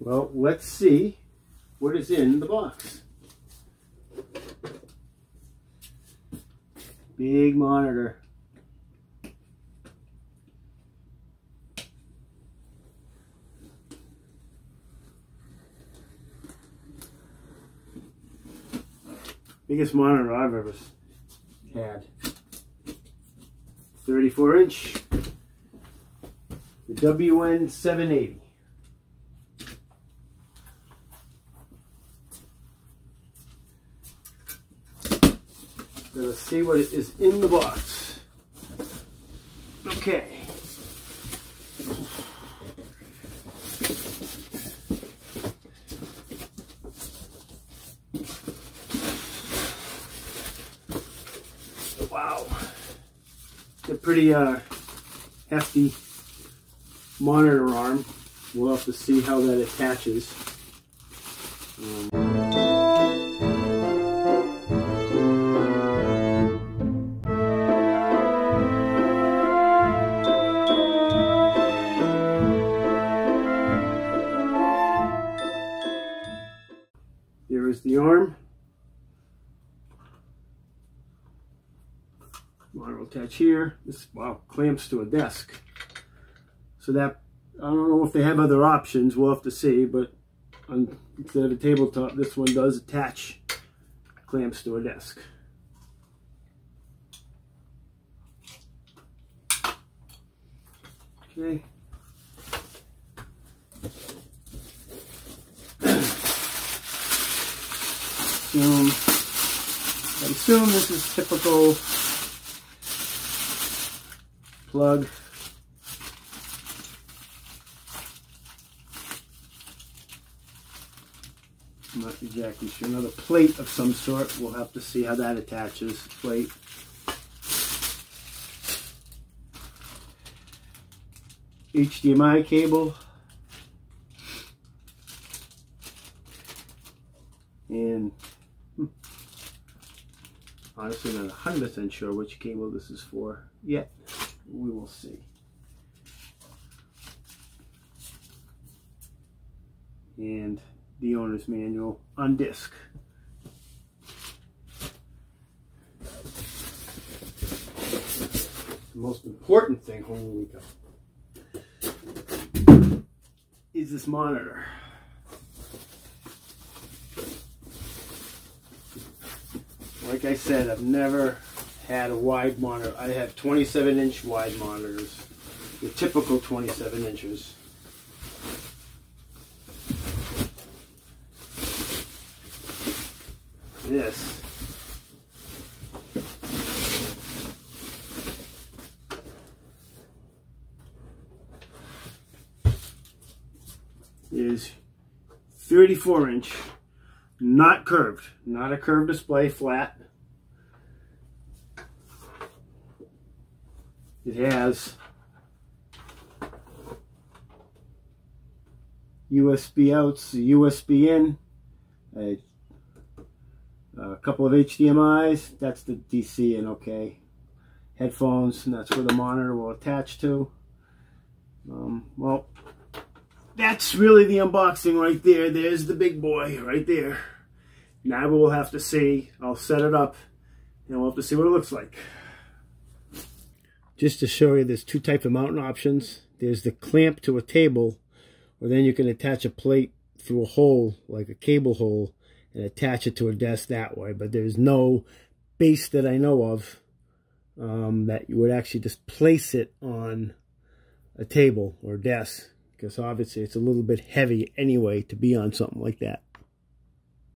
Well, let's see what is in the box. Big monitor. Biggest monitor I've ever had. 34-inch. The WN780. Let's see what is in the box. Okay. Wow. It's a pretty hefty monitor arm. We'll have to see how that attaches. There is the arm. Monitor will attach here. This, wow, clamps to a desk. So that, I don't know if they have other options. We'll have to see. But instead of a tabletop, this one does attach clamps to a desk. Okay. I assume this is typical plug. I'm not exactly sure. Another plate of some sort. We'll have to see how that attaches. Plate. HDMI cable. And honestly not 100% sure which cable this is for yet. We will see. And the owner's manual on disc. The most important thing, holy cow, is this monitor. Like I said, I've never had a wide monitor. I have 27-inch wide monitors, the typical 27 inches. This is 34-inch, not curved, not a curved display, flat. It has USB outs, a USB in, a couple of HDMIs, that's the DC in, okay. Headphones, and that's where the monitor will attach to. Well, that's really the unboxing right there. There's the big boy right there. Now we'll have to see. I'll set it up and we'll have to see what it looks like. Just to show you, there's two types of mounting options. There's the clamp to a table, or then you can attach a plate through a hole, like a cable hole, and attach it to a desk that way. But there's no base that I know of that you would actually just place it on a table or desk, because obviously it's a little bit heavy anyway to be on something like that.